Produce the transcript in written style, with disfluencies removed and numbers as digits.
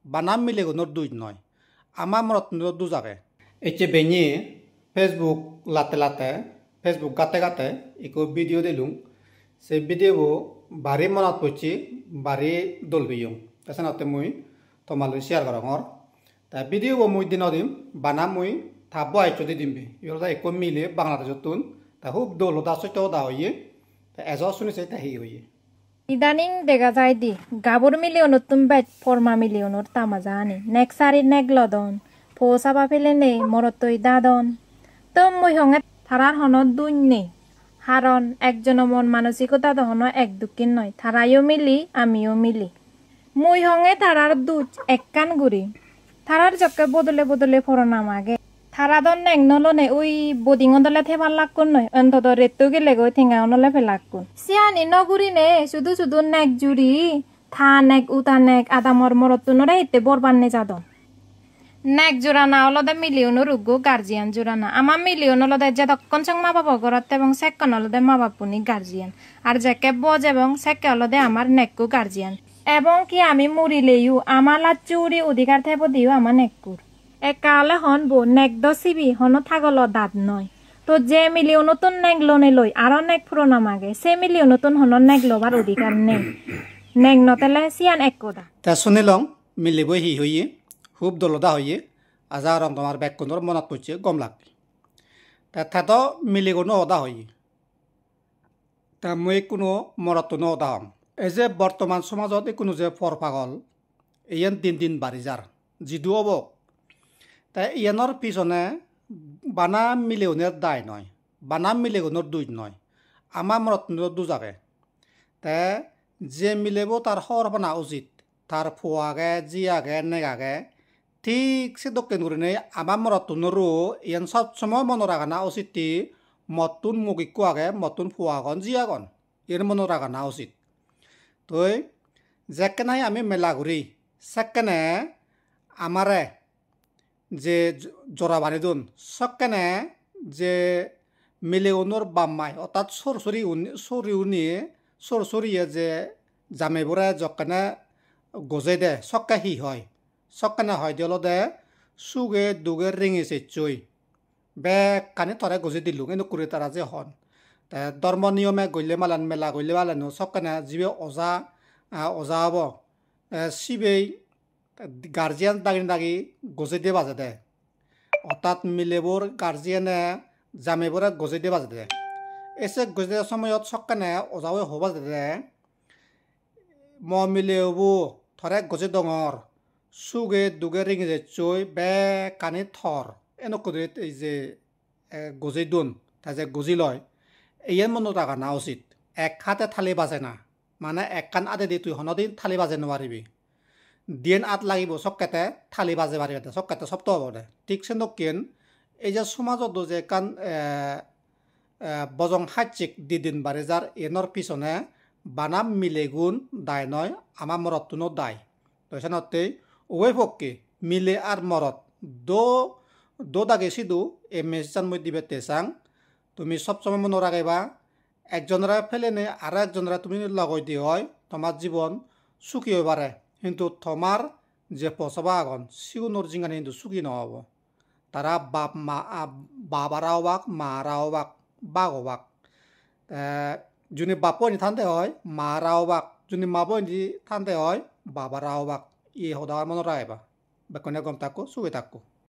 বানাম মিলে গুণর দুই নয় আমার মরত দু যাবে এতে বেñi ফেসবুক লাতে লাতে ফেসবুক গাতে গাতে ইকো ভিডিও দিলুম সে ভিডিও বাড়ি মনত পড়ছি বাড়ি দলবিয়ং তাছাড়াতে মুই তোমালৈ শেয়ার করঙর তা ভিডিও মুই দিন দিম বানাম মুই থাব আইচ দি দিমবি ইহল একো মিলে বাংলাদেশতুন তা খুব দল দা সত্য দা হইয়ে তা এজ শুনিছে তা হি হইয়ে ইদানিং দেখা যায় দি গাবর মিলিয়নত তুম বাইট ফরমা মিলিয়নর তামাজা আনি নেক সারি নেক লদন ফোসাবা ফেলে নে মরতই দাদন তো মই হঙে থারার হনত দুই নেই হারণ একজন মন মানসিকতা দহন এক দুঃখিন নয় থারাইও মিলি আমিও মিলি মই হঙে থারার দুচ এককান গুড়ি থারার জক্কে বদলে বদলে ফরনা মাগে থারাদন নেক নলনে ওই বদিং দলে থেবার লাগুন নয় অন্তত রেত্তু গেলে গই থিঙ্গা নলে ফেলাগুন সিয়ানি নগুরি নে শুধু শুধু নেক জুড়ি থা নেক উতা নেক আদামর মরতুনরে হিতে বরবান্নে যাদন নেক জোড়ানা অলদে মিলিয়নের উগ্গ গার্জিয়ান জোড়ানা আমার মিলিয়ন অলদে যে দক্ষণ সং মা বাবা ঘরত এবং সেকন অলদে মা বাপুনি গার্জিয়ান আর যেকে বজ এবং সেকে অলদে আমার নেককু গার্জিয়ান এবং কি আমি মরিলেও আমার চুরি অধিকার থেব দিও আমার নেককুর একালে হন বো নেক দসিবি হন থাগল দাঁত নয় তো যে মিলিয়নতুন নেক লনে লই আর নেক পুরোনা মাগে সে মিলিয়নতুন হন নেক লবার অধিকার নেই নেক নতেলে সিয়ান এক কোদা তা শুনিলং মিলিব হি হইয়ে খুব দলদা হইয়ে আজা রং তোমার ব্যাকুণর মনত পড়ছে গম লাগবে তা থাত মিলিগুনো অদা হইয়ে তা মই কোনো মরতুনো অদা হম এই যে বর্তমান সমাজত কোনো যে ফর পাগল ইয়ান দিন দিন বাড়ি যার যিদু অব তাই ইয়ানোর পিছনে বানাম মিলিয়নের দায় নয় বানাম মিলিগুণর দুই নয় আমার মরতুনোর দু যাবে তা যে মিলেব তার হর বানা উচিত তার ফুয়াগে জিয়াগে নেগাগে ঠিক সে দক্ষিণ করে নেই আমার মরতুনরও ইয়ান সবসময় মনে রাখানা উচিত মতুন মুগিকু আগে মতুন ফুয়াগন জিয়াগন এর মনে রাখানা উচিত তই যেকেনাই আমি মেলা ঘুরি সেকেনে আমারে যে জোড়া বানি দুন সকেনে যে মিলিয়নের বাম্মাই অর্থাৎ সরসরি উনিয়ে সরসরিয়ে যে জামেবরে যকেনে গজে দে সক্কা হি হয় সক্কানে হয় দিল দে সুগে দুগে রিঙি চেচই বে কানি তরে গজে দিলু কিন্তু কুড়ি তারা যে হন তা ধর্ম নিয়মে গইলে মালান মেলা গইলে মালানো সক্কানে যিবে অজা অজা হব সিবেই গার্জিয়ান দাগি দাগি গজে দিয়ে বাজে দে অর্থাৎ মিলেবর গার্জিয়ানে জামেবরে গজে দিয়ে বাজে দে এসে গজে দেওয়ার সময়ত সক্কানে অজাও হবা দে ম মিলেবো থরে গজে ডঙর সুগে দুগে রিঙি যে চই বে কানি থর এনেকুৰি এই যে গজি দুন তা যে গজি লয় ইয়ান মনত রাখা না উচিত এক হাতে থালি বাজে না মানে এক কান আদে দি তুই হনদিন থালি বাজে নোৱাৰিবি দিন আত লাগিব চকেতে থালি বাজে বাড়িতে চকেতে সপ্তাহ হ'ব দে ঠিক সে নকিন এই যে সমাজত যে কান বজং হাইচিক দি দিন বাড়ি যার এনৰ পিছনে বানাম মিলে গুণ দায় নয় আমার মরতুনো দায় তৈছানতে ওই পক্ষে মিলে আর মরত দো দাগে সিধু এই মেসেজান মই দিবে তেসাং তুমি সবসময় মনে রাখাইবা একজনরা ফেলে নে আর একজনরা তুমি লগই দি হয় তোমার জীবন সুখী হয়ে পারে কিন্তু তোমার যে পচবা আগন সিগুনোর জিঙ্গানি কিন্তু সুখী নহব তারা বাপ মা বাবারাও বাক মারাও বাক বাঘ বাক যদি বাপনি থানতে হয় মারাও বাক যদি মাপনি থানতে হয় বাবারাও বাক ই সদায় মনে রাখবা বেকনে গম থাকো সুখী থাকো